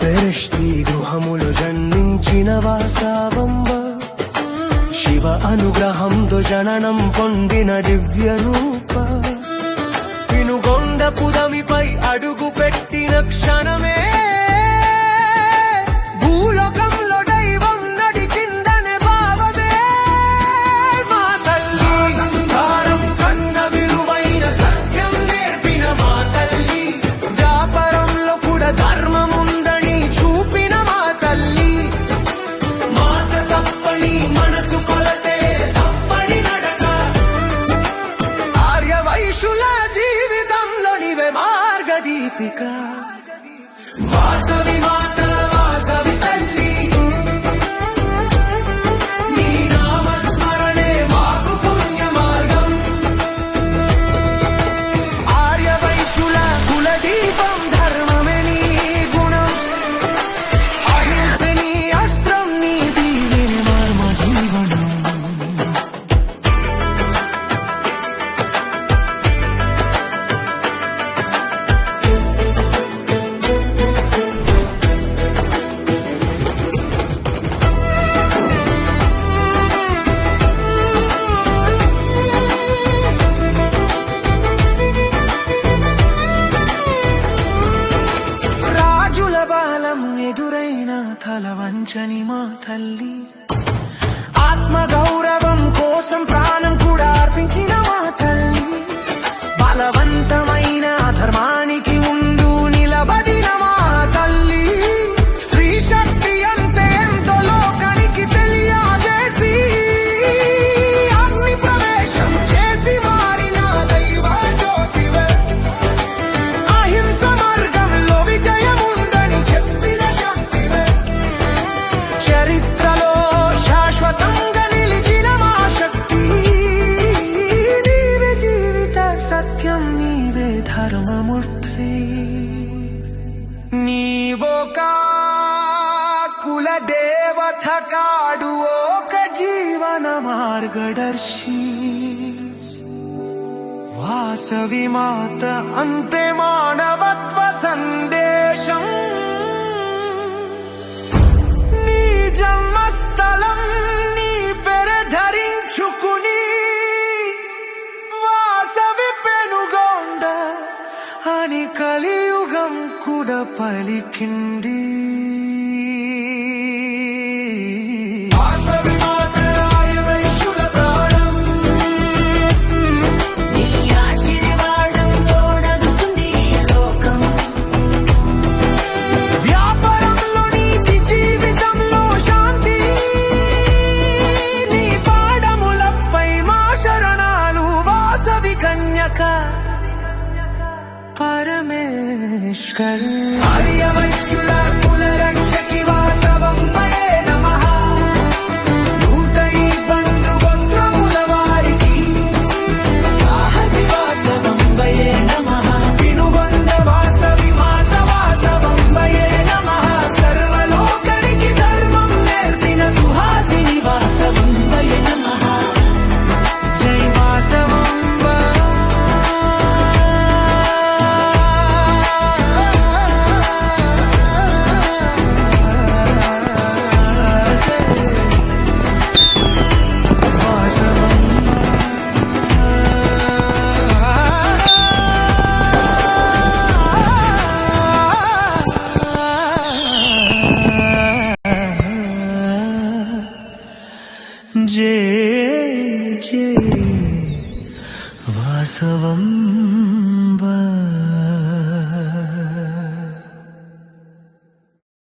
సెరష్టి గృహములు జన్మించిన వాసవంబ శివ అనుగ్రహంతో జననం పొందిన దివ్య రూప వినుగొండ పుదమిపై అడుగు పెట్టిన క్షణమే భూలోకంలో దైవం నడిచిందనే భావమే మా తల్లి బంగారం కన్న విలువైన సత్యం నేర్పిన మా తల్లి వ్యాపారంలో కూడా ధర్మం ఉందని చూపిన మా తల్లి మాట తప్పని మనసు కొలతే తప్పని నడక ఆర్య వైశ్యుల జీవితంలో నీవే మార్గదీపిక వాసవి మాత వాసవి తల్లి నీ నామస్మరణే మాకు పుణ్య మార్గం ఆర్య వైశ్యుల కులదీపం ధర్మమే నీ గుణం అహింస నీ అస్త్రం నీ దీవె మర్మ జీవనం రాజుల బాలం ఎదురైన తల వంచని మా తల్లి ఆత్మ గౌరవం కోసం ప్రాణం కూడా అర్పించిన మా తల్లి బలవంతమైన ధర్మానికి ముందు నిలబడిన మా తల్లి శ్రీ శక్తి అంటే ఎంతో లోకానికి తెలియజేసి అగ్ని ప్రవేశం చేసి మారిన దైవ జ్యోతివే అహింస మార్గంలో విజయం ఉందని చెప్పిన శక్తివే చరిత్రలో శాశ్వతంగా నిలిచిన మా శక్తి నీవే జీవిత సత్యం నీవే ధర్మమూర్తి నీవొక కుల దేవత కాడు ఒక జీవన మార్గదర్శి వాసవి మాత అంతే మానవత్వ సందేశం నీ జన్మస్థలం నీ పేరు ధరించుకుని వాసవి పెనుగొండ అని కలియుగం కూడా పలికింది వాసవి మాత ఆర్య వైశ్యుల ప్రాణం నీ ఆశీర్వాదంతో నడుస్తుంది ఈ లోకం వ్యాపారంలో నీతి జీవితంలో శాంతి నీ పాదములపై మా శరణాలు వాసవి కన్యక పరమేశ్వరి ఆర్య వైశ్యుల కుల రక్షకి వాసవంబయే నమః నూటై బంధు గోత్రముల వారికి సాహసి వాసవంబయే నమః వినుగొండ వాసవి మాత వాసవంబయే నమః సర్వలోకానికి ధర్మం నేర్పిన సుహాసిని వాసవంబయే నమః జై వాసవంబ జయ జయ వాసవం